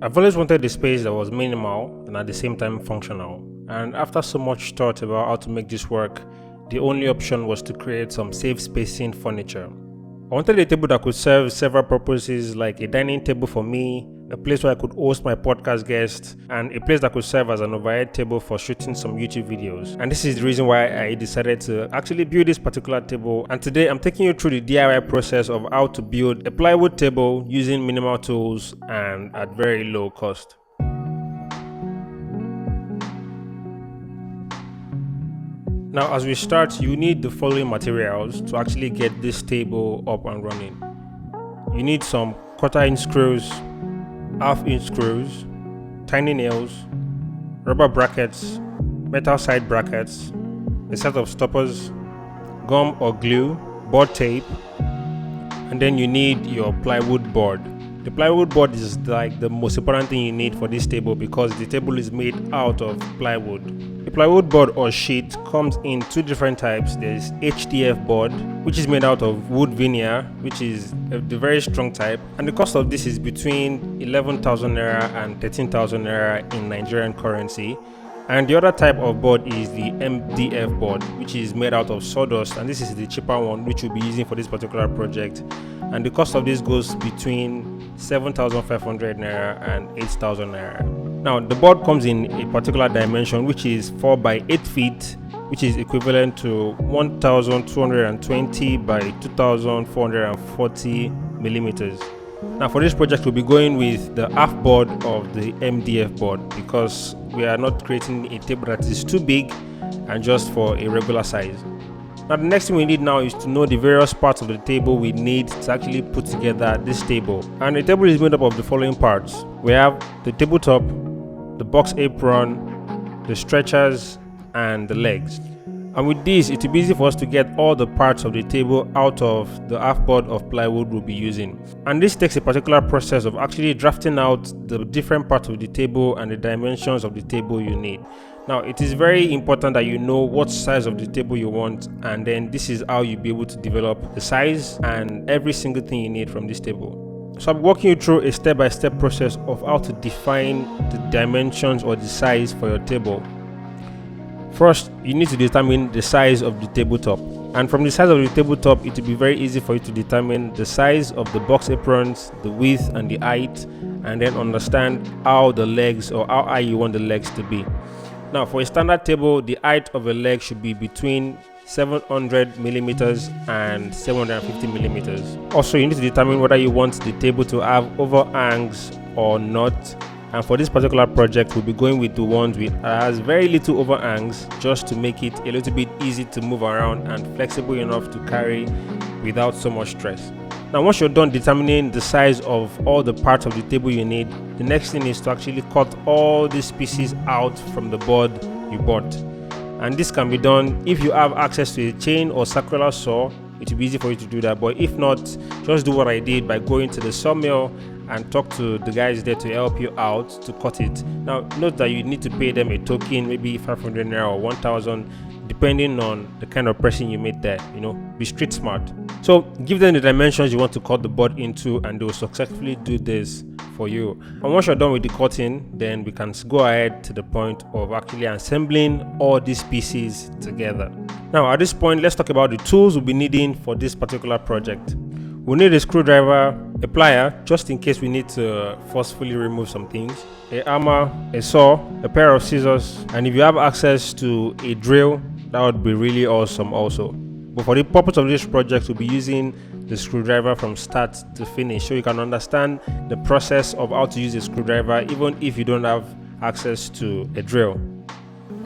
I've always wanted a space that was minimal and at the same time functional. And after so much thought about how to make this work, the only option was to create some safe spacing furniture. I wanted a table that could serve several purposes, like a dining table for me, a place where I could host my podcast guests, and a place that could serve as an overhead table for shooting some YouTube videos. And this is the reason why I decided to actually build this particular table. And today I'm taking you through the DIY process of how to build a plywood table using minimal tools and at very low cost. Now, as we start, you need the following materials to actually get this table up and running. You need some 1/4 inch screws, 1/2 inch screws, tiny nails, rubber brackets, metal side brackets, a set of stoppers, gum or glue, board tape, and then you need your plywood board. The plywood board is like the most important thing you need for this table because the table is made out of plywood. The plywood board or sheet comes in two different types. There's HDF board, which is made out of wood veneer, which is the very strong type, and the cost of this is between 11,000 Naira and 13,000 Naira in Nigerian currency. And the other type of board is the MDF board, which is made out of sawdust, and this is the cheaper one which we'll be using for this particular project. And the cost of this goes between 7,500 Naira and 8,000 Naira. Now, the board comes in a particular dimension, which is 4 by 8 feet, which is equivalent to 1,220 by 2,440 millimeters. Now, for this project, we'll be going with the half board of the MDF board because we are not creating a table that is too big and just for a regular size. Now, the next thing we need now is to know the various parts of the table we need to actually put together this table. And the table is made up of the following parts. We have the tabletop, the box apron, the stretchers, and the legs. And with this, it will be easy for us to get all the parts of the table out of the half board of plywood we'll be using. And this takes a particular process of actually drafting out the different parts of the table and the dimensions of the table you need. Now, it is very important that you know what size of the table you want, and then this is how you'll be able to develop the size and every single thing you need from this table. So I'm walking you through a step-by-step process of how to define the dimensions or the size for your table. First, you need to determine the size of the tabletop. And from the size of the tabletop, it will be very easy for you to determine the size of the box aprons, the width and the height, and then understand how the legs or how high you want the legs to be. Now, for a standard table, the height of a leg should be between 700 millimeters and 750 millimeters. Also, you need to determine whether you want the table to have overhangs or not. And for this particular project, we'll be going with the ones with has very little overhangs, just to make it a little bit easy to move around and flexible enough to carry without so much stress. Now, once you're done determining the size of all the parts of the table you need, the next thing is to actually cut all these pieces out from the board you bought. And this can be done if you have access to a chain or circular saw. It will be easy for you to do that, but if not, just do what I did by going to the sawmill and talk to the guys there to help you out to cut it. Now, note that you need to pay them a token, maybe 500 Naira or 1,000, depending on the kind of pressing you made there. Be street smart. So give them the dimensions you want to cut the board into, and they will successfully do this for you. And once you're done with the cutting, then we can go ahead to the point of actually assembling all these pieces together. Now, at this point, let's talk about the tools we'll be needing for this particular project. We'll need a screwdriver, a plier, just in case we need to forcefully remove some things, a hammer, a saw, a pair of scissors, and if you have access to a drill, that would be really awesome also. But for the purpose of this project, we'll be using the screwdriver from start to finish, so you can understand the process of how to use a screwdriver even if you don't have access to a drill.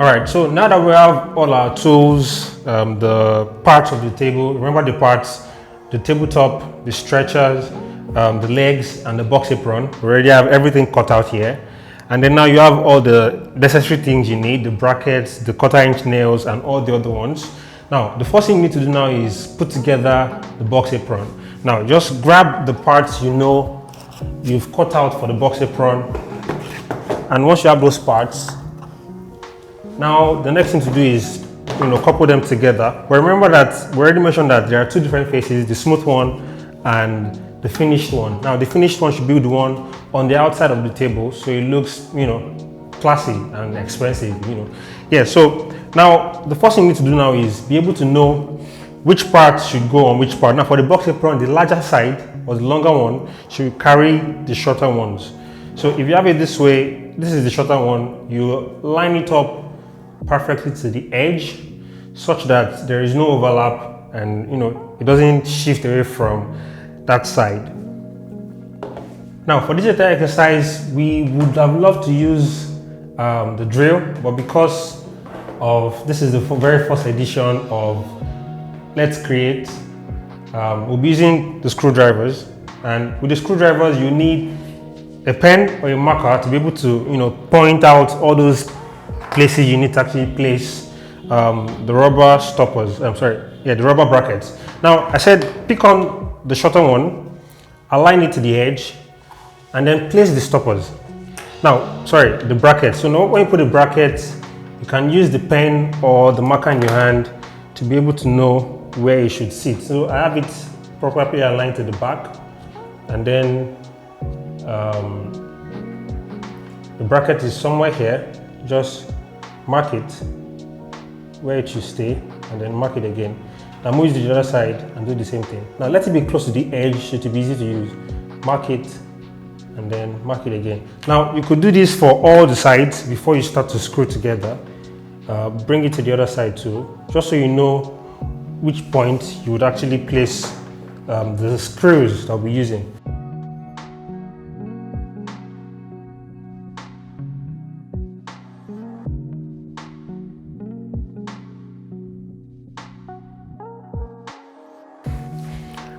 Alright, so now that we have all our tools, the parts of the table, remember the parts, the tabletop, the stretchers, the legs and the box apron. We already have everything cut out here. And then now you have all the necessary things you need, the brackets, the 1/4 inch nails and all the other ones. Now, the first thing you need to do now is put together the box apron. Now, just grab the parts you've cut out for the box apron. And once you have those parts, now the next thing to do is couple them together. But remember that we already mentioned that there are two different faces, the smooth one and the finished one. Now, the finished one should be the one on the outside of the table, so it looks, classy and expensive, Yeah, so now the first thing you need to do now is be able to know which part should go on which part. Now for the box apron, the larger side or the longer one should carry the shorter ones. So if you have it this way, this is the shorter one, you line it up perfectly to the edge such that there is no overlap and it doesn't shift away from that side. Now for this entire exercise, we would have loved to use the drill, but because of this is the very first edition of Let's Create, we'll be using the screwdrivers, and with the screwdrivers you need a pen or a marker to be able to point out all those places you need to actually place the rubber stoppers. The rubber brackets. Now I said pick on the shorter one, align it to the edge, and then place the stoppers. Now, the brackets. So now when you put the brackets, you can use the pen or the marker in your hand to be able to know where it should sit. So I have it properly aligned to the back, and then the bracket is somewhere here. Just mark it where it should stay, and then mark it again. Now move to the other side and do the same thing. Now let it be close to the edge so it will be easy to use. Mark it, and then mark it again. Now you could do this for all the sides before you start to screw together. Bring it to the other side too, just so you know which point you would actually place the screws that we're using.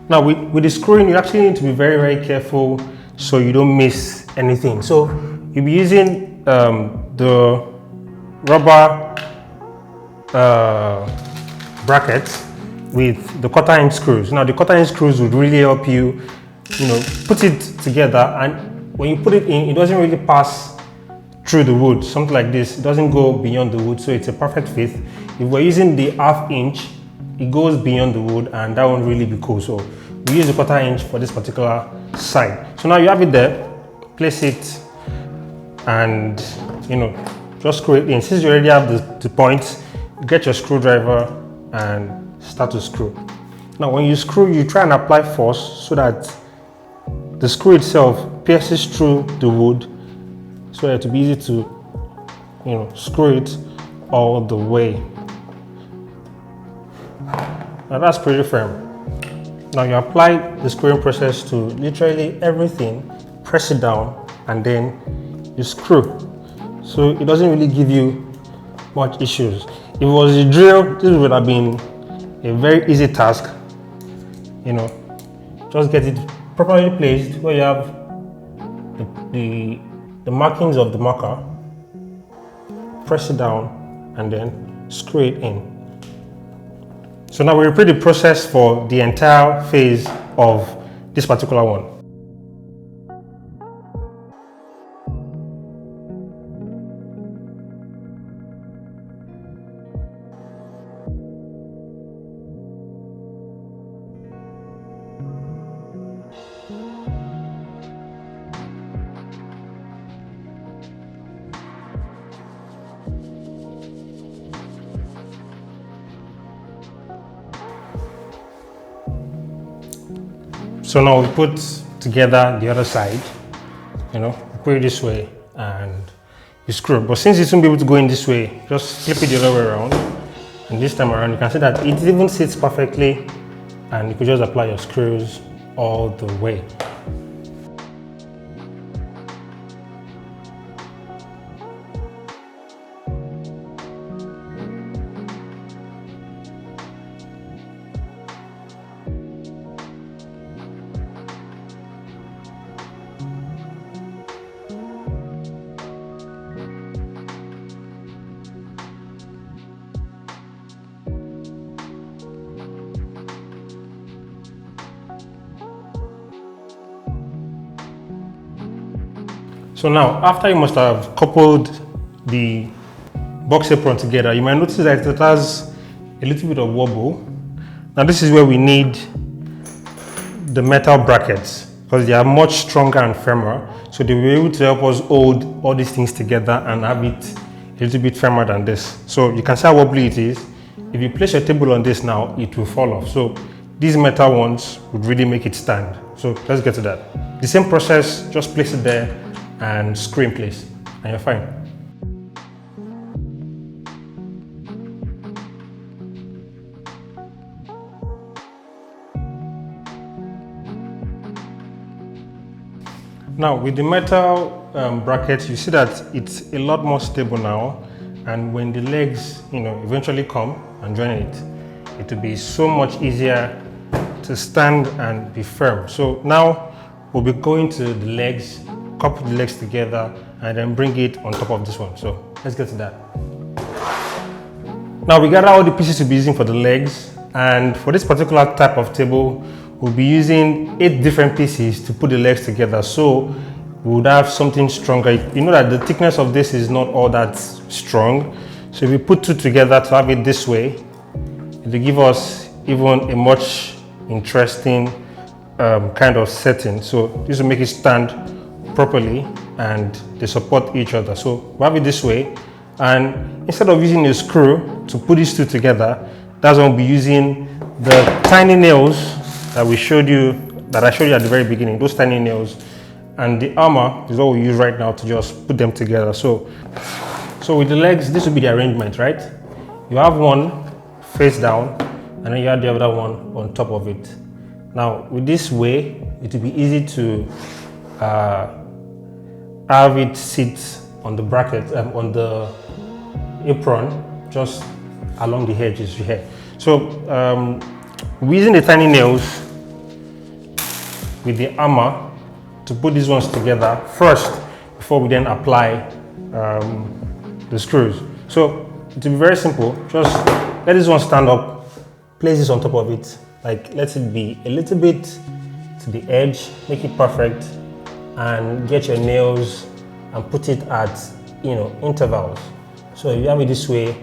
Now with the screwing, you actually need to be very, very careful so you don't miss anything. So you'll be using the rubber brackets with the 1/4 inch screws. Now the 1/4 inch screws would really help you, put it together, and when you put it in, it doesn't really pass through the wood. Something like this, it doesn't go beyond the wood, so it's a perfect fit. If we're using the 1/2 inch, it goes beyond the wood, and that won't really be cool. So we use the 1/4 inch for this particular side. So now you have it there, place it, and just screw it in. Since you already have the points, get your screwdriver and start to screw. Now when you screw, you try and apply force so that the screw itself pierces through the wood, so that it will be easy to screw it all the way. Now that's pretty firm. Now you apply the screwing process to literally everything, press it down, and then you screw. So it doesn't really give you much issues. If it was a drill, this would have been a very easy task. Just get it properly placed where you have the markings of the marker, press it down, and then screw it in. So now we repeat the process for the entire phase of this particular one. So now we put together the other side, put it this way and you screw. But since you won't be able to go in this way, just flip it the other way around. And this time around, you can see that it even sits perfectly, and you could just apply your screws all the way. So now, after you must have coupled the box apron together, you might notice that it has a little bit of wobble. Now this is where we need the metal brackets, because they are much stronger and firmer. So they will be able to help us hold all these things together and have it a little bit firmer than this. So you can see how wobbly it is. If you place your table on this now, it will fall off. So these metal ones would really make it stand. So let's get to that. The same process, just place it there and screw in place and you're fine. Now with the metal bracket, you see that it's a lot more stable now, and when the legs eventually come and join it, it will be so much easier to stand and be firm. So now we'll be going to the legs, couple the legs together and then bring it on top of this one. So let's get to that. Now we gather all the pieces to be using for the legs, and for this particular type of table we'll be using 8 different pieces to put the legs together, so we would have something stronger. You know that the thickness of this is not all that strong, so if we put 2 together to have it this way, it will give us even a much interesting kind of setting. So this will make it stand properly and they support each other. So we have it this way, and instead of using a screw to put these 2 together, that's when we'll be using the tiny nails that I showed you at the very beginning. Those tiny nails and the hammer is what we use right now to just put them together. So with the legs, this will be the arrangement, right? You have one face down and then you have the other one on top of it. Now with this way, it will be easy to have it sit on the bracket, on the apron, just along the edges here. So we're using the tiny nails with the hammer to put these ones together first before we then apply the screws. So it will be very simple. Just let this one stand up, place this on top of it, like let it be a little bit to the edge, make it perfect, and get your nails and put it at intervals. So if you have it this way,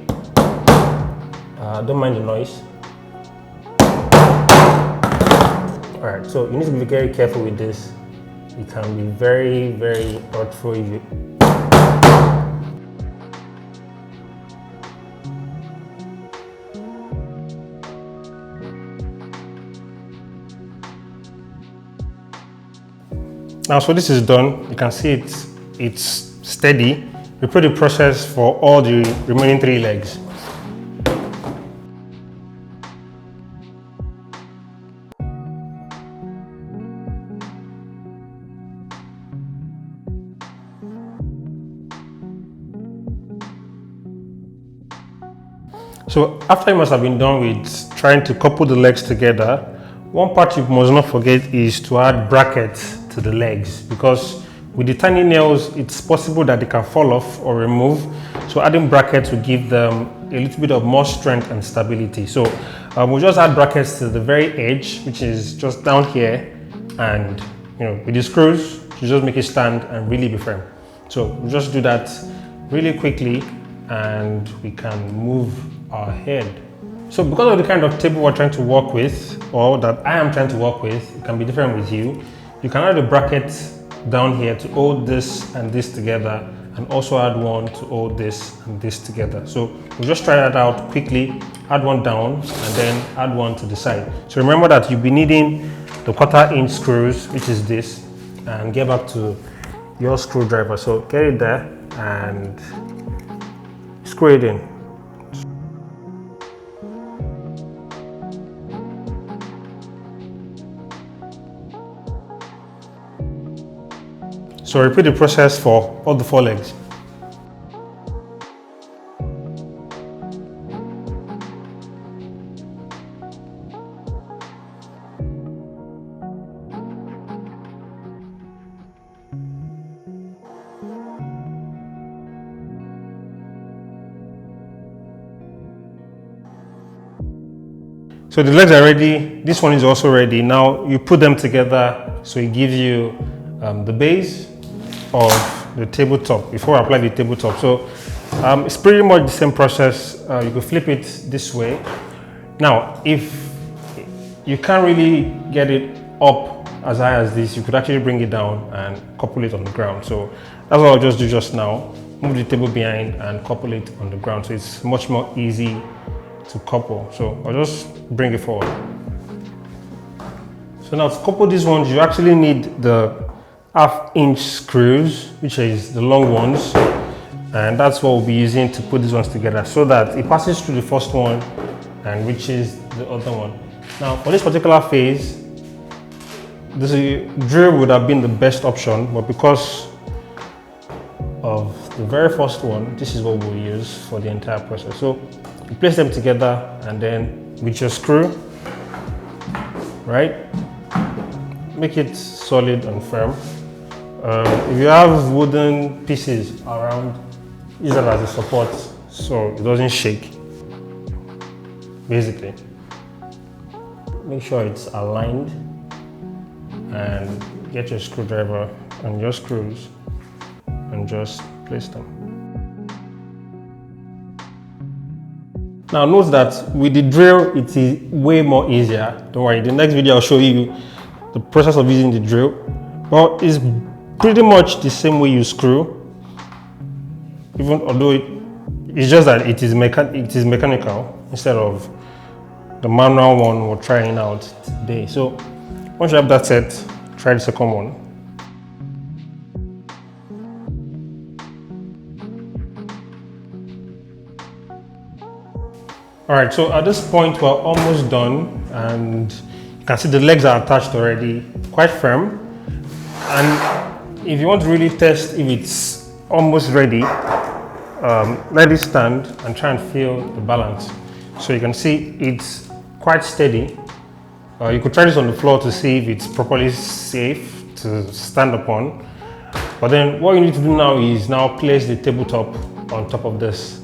don't mind the noise. All right, so you need to be very careful with this. It can be very, very hurtful if you... Now, so this is done. You can see it's steady. Repeat the process for all the remaining 3 legs. So after you must have been done with trying to couple the legs together, one part you must not forget is to add brackets to the legs, because with the tiny nails it's possible that they can fall off or remove. So adding brackets will give them a little bit of more strength and stability. So we'll just add brackets to the very edge, which is just down here, and with the screws you just make it stand and really be firm. So we'll just do that really quickly and we can move our head. So because of the kind of table we're trying to work with, or that I am trying to work with, it can be different with you. You can add a bracket down here to hold this and this together, and also add one to hold this and this together. So we'll just try that out quickly. Add one down and then add one to the side. So remember that you'll be needing the 1/4 inch screws, which is this, and get back to your screwdriver. So get it there and screw it in. So repeat the process for all the 4 legs. So the legs are ready. This one is also ready. Now you put them together so it gives you the base of the tabletop before I apply the tabletop. So it's pretty much the same process. You could flip it this way. Now, if you can't really get it up as high as this, you could actually bring it down and couple it on the ground. So that's what I'll just do just now. Move the table behind and couple it on the ground. So it's much more easy to couple. So I'll just bring it forward. So now to couple these ones, you actually need the 1/2 inch screws, which is the long ones. And that's what we'll be using to put these ones together so that it passes through the first one and reaches the other one. Now for this particular phase, this drill would have been the best option, but because of the very first one, this is what we'll use for the entire process. So you place them together and then with your screw, right, make it solid and firm. If you have wooden pieces around, use that as a support so it doesn't shake. Basically, make sure it's aligned and get your screwdriver and your screws and just place them. Now note that with the drill it is way more easier. Don't worry, the next video I'll show you the process of using the drill. Well, it's pretty much the same way you screw, even although it's just that it is mechanical instead of the manual one we're trying out today. So once you have that set, try the second one. All right, so at this point we're almost done, and you can see the legs are attached already, quite firm. And if you want to really test if it's almost ready, let it stand and try and feel the balance. So you can see it's quite steady. You could try this on the floor to see if it's properly safe to stand upon. But then what you need to do now is place the tabletop on top of this.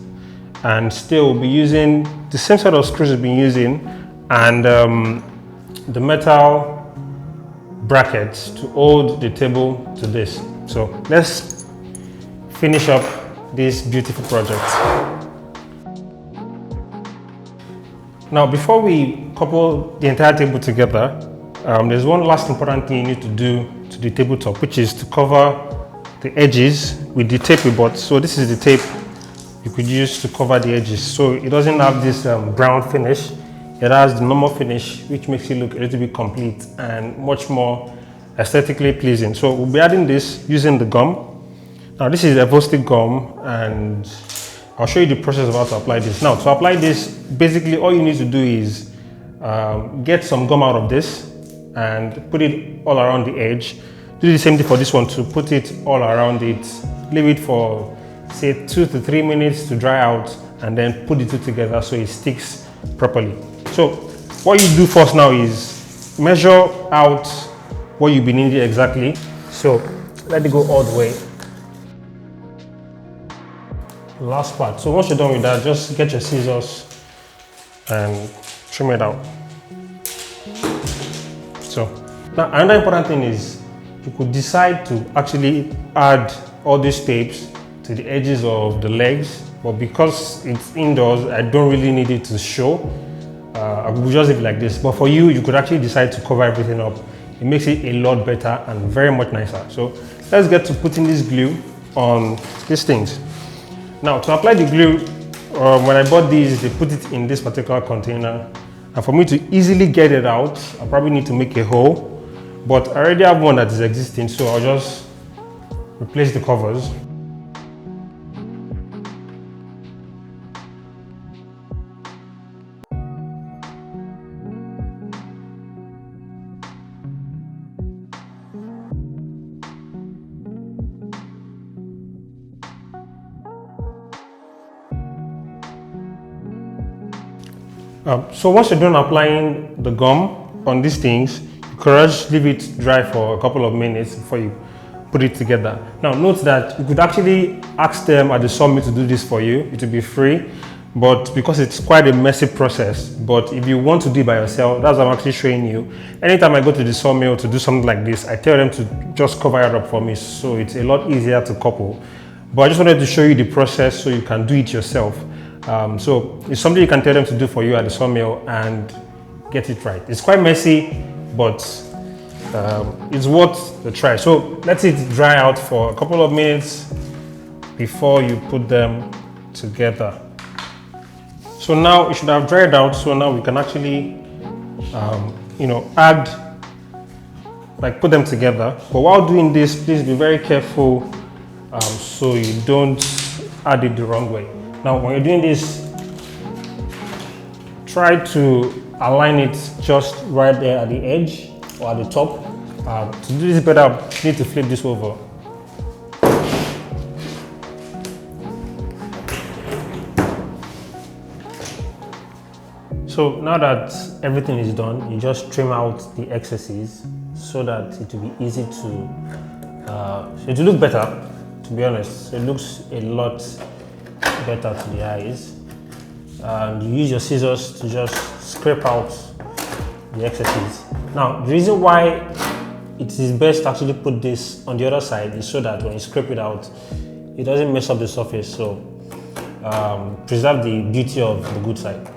And still we'll be using the same set of screws we've been using and the metal brackets to hold the table to this. So let's finish up this beautiful project. Now before we couple the entire table together, there's one last important thing you need to do to the tabletop, which is to cover the edges with the tape we bought. So this is the tape you could use to cover the edges, so it doesn't have this brown finish. It has the normal finish, which makes it look a little bit complete and much more aesthetically pleasing. So we'll be adding this using the gum. Now this is epoxy gum, and I'll show you the process of how to apply this. Now to apply this, basically all you need to do is get some gum out of this and put it all around the edge. Do the same thing for this one to put it all around it. Leave it for say 2 to 3 minutes to dry out, and then put the two together so it sticks properly. So what you do first now is measure out what you've been needing exactly. So let it go all the way. Last part. So once you're done with that, just get your scissors and trim it out. So now another important thing is you could decide to actually add all these tapes to the edges of the legs, but because it's indoors, I don't really need it to show. I will just leave it like this, but for you, you could actually decide to cover everything up. It makes it a lot better and very much nicer. So let's get to putting this glue on these things. Now to apply the glue, when I bought these, they put it in this particular container, and for me to easily get it out, I probably need to make a hole, but I already have one that is existing, so I'll just replace the covers. So once you're done applying the gum on these things, you could just leave it dry for a couple of minutes before you put it together. Now note that you could actually ask them at the sawmill to do this for you. It will be free, but because it's quite a messy process. But if you want to do it by yourself, that's what I'm actually showing you. Anytime I go to the sawmill to do something like this, I tell them to just cover it up for me, so it's a lot easier to couple. But I just wanted to show you the process so you can do it yourself. So it's something you can tell them to do for you at the sawmill and get it right. It's quite messy, but it's worth the try. So let it dry out for a couple of minutes before you put them together. So now it should have dried out, so now we can actually add, like put them together. But while doing this, please be very careful so you don't add it the wrong way. Now when you're doing this, try to align it just right there at the edge or at the top. To do this better, you need to flip this over. So now that everything is done, you just trim out the excesses so that it will be easy to, it will look better, to be honest. It looks a lot better to the eyes. And you use your scissors to just scrape out the excesses. Now, the reason why it is best to actually put this on the other side is so that when you scrape it out, it doesn't mess up the surface. So preserve the beauty of the good side.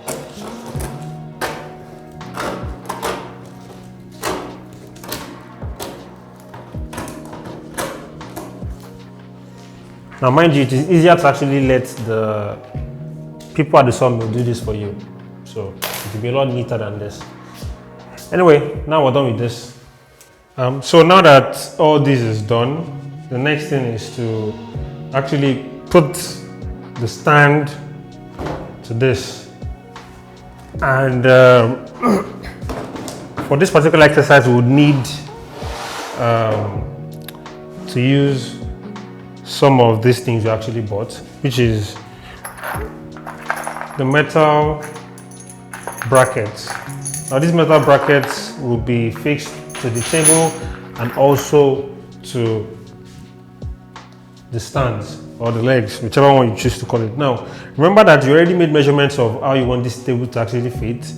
Now mind you, it is easier to actually let the people at the sawmill do this for you. So it will be a lot neater than this. Anyway, now we're done with this. So now that all this is done, the next thing is to actually put the stand to this. And for this particular exercise, we would need to use some of these things you actually bought, which is the metal brackets. Now these metal brackets will be fixed to the table and also to the stands or the legs, whichever one you choose to call it. Now remember that you already made measurements of how you want this table to actually fit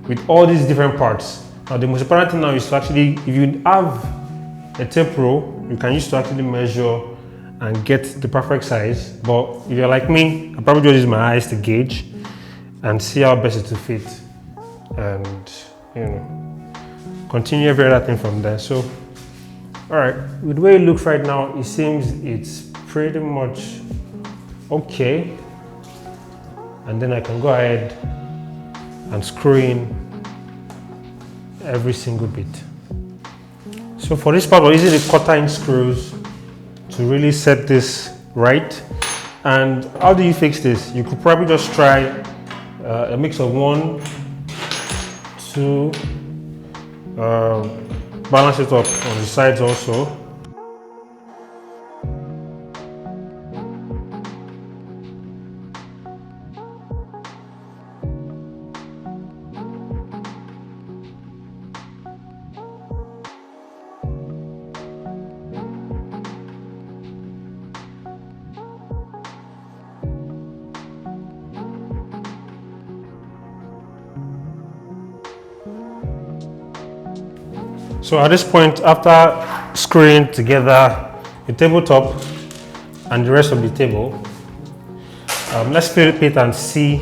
with all these different parts. Now the most important thing now is to actually, if you have a tape rule, you can use to actually measure and get the perfect size. But if you're like me, I probably just use my eyes to gauge and see how best it will fit, and continue every other thing from there. So all right, with the way it looks right now, it seems it's pretty much okay. And then I can go ahead and screw in every single bit. So for this part, we're using the 1/4 inch screws to really set this right. And how do you fix this? You could probably just try a mix of 1, 2, balance it up on the sides also. So at this point, after screwing together the tabletop and the rest of the table, let's flip it and see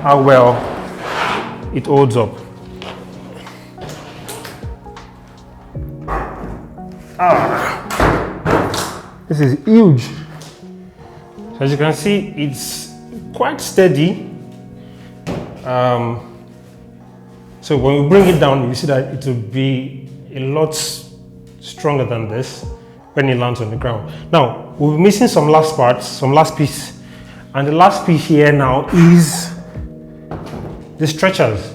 how well it holds up. This is huge. So as you can see, it's quite steady. So when we bring it down, you see that it will be a lot stronger than this when it lands on the ground. Now, we'll be missing some last parts, some last piece. And the last piece here now is the stretchers.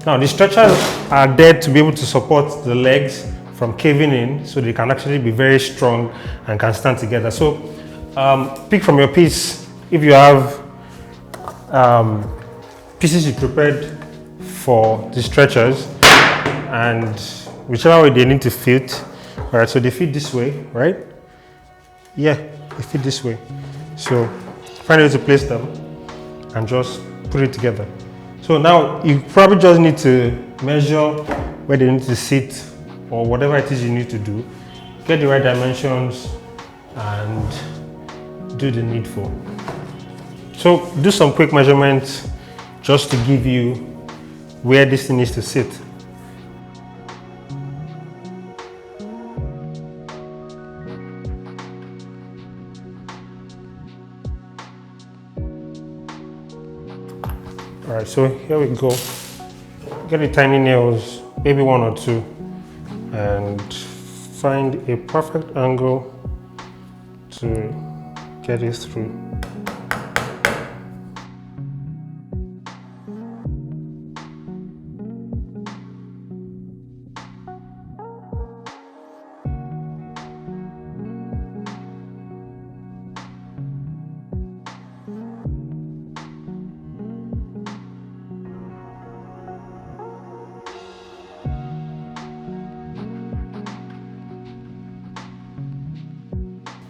Now, the stretchers are there to be able to support the legs from caving in, so they can actually be very strong and can stand together. So pick from your piece if you have pieces you prepared for the stretchers, and whichever way they need to fit. All right, so they fit this way, right? Yeah, they fit this way. So find a way to place them and just put it together. So now you probably just need to measure where they need to sit or whatever it is you need to do. Get the right dimensions and do the needful. So do some quick measurements just to give you where this thing needs to sit. Alright, so here we go. Get the tiny nails, maybe 1 or 2, and find a perfect angle to get it through.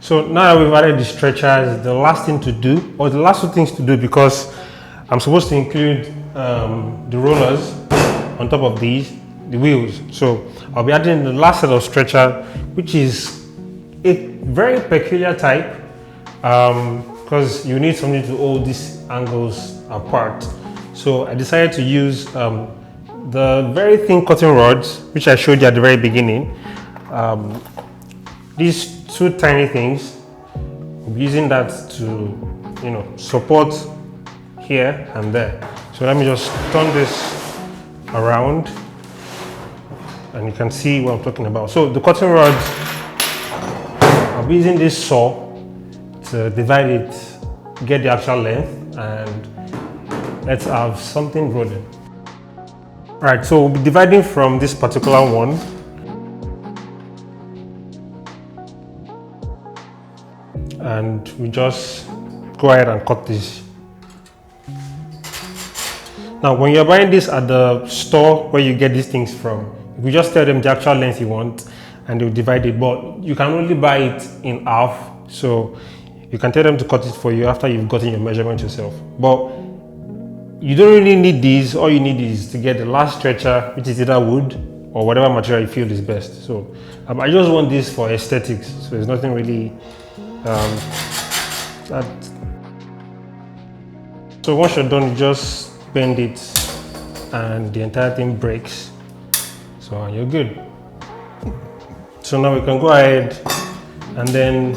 So now that we've added the stretchers, the last thing to do, or the last 2 things to do, because I'm supposed to include the rollers on top of these, the wheels. So I'll be adding the last set of stretcher, which is a very peculiar type, because you need something to hold these angles apart. So I decided to use the very thin cutting rods, which I showed you at the very beginning. These 2 tiny things, I'm using that to, support here and there. So let me just turn this around and you can see what I'm talking about. So the cutting rods, I'll be using this saw to divide it, get the actual length, and let's have something rolling. All right, so we'll be dividing from this particular one. And we just go ahead and cut this. Now, when you're buying this at the store where you get these things from, you just tell them the actual length you want and they'll divide it, but you can only buy it in half, so you can tell them to cut it for you after you've gotten your measurement yourself. But you don't really need these. All you need is to get the last stretcher, which is either wood or whatever material you feel is best. So I just want this for aesthetics, so there's nothing really so once you're done, you just bend it and the entire thing breaks, so you're good. So now we can go ahead and then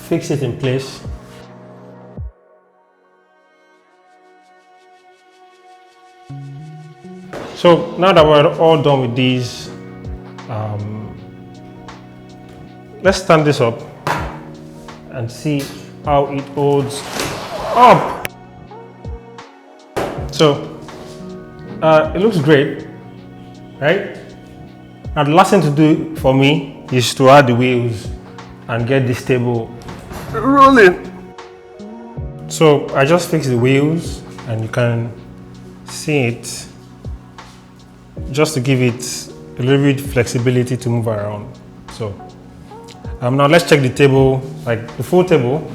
fix it in place. So now that we're all done with these, let's stand this up and see how it holds up. So it looks great, right? Now the last thing to do for me is to add the wheels and get this table rolling. So I just fixed the wheels and you can see it, just to give it a little bit flexibility to move around. So now let's check the table, like the full table,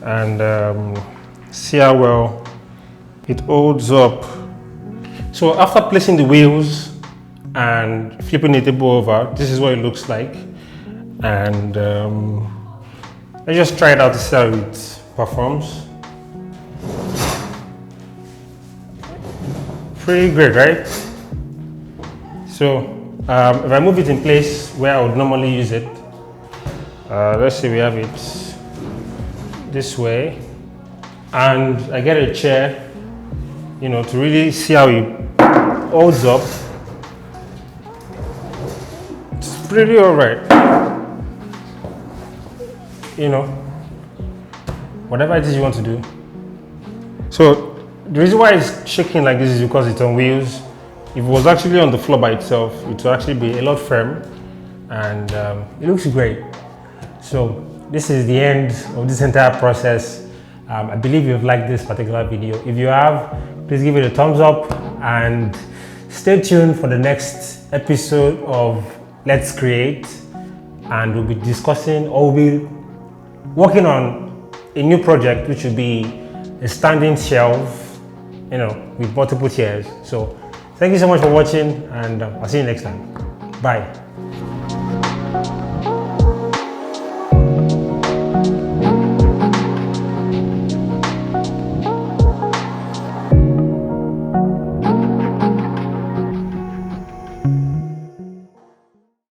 and see how well it holds up. So after placing the wheels and flipping the table over, this is what it looks like. And let's just try it out to see how it performs. Pretty great, right? So if I move it in place where I would normally use it, let's say we have it this way, and I get a chair, to really see how it holds up. It's pretty alright. Whatever it is you want to do. So the reason why it's shaking like this is because it's on wheels. If it was actually on the floor by itself, it would actually be a lot firm, and it looks great. So this is the end of this entire process. I believe you've liked this particular video. If you have, please give it a thumbs up and stay tuned for the next episode of Let's Create, and we'll be discussing, or we'll be working on a new project, which will be a standing shelf, with multiple chairs. So thank you so much for watching, and I'll see you next time. Bye.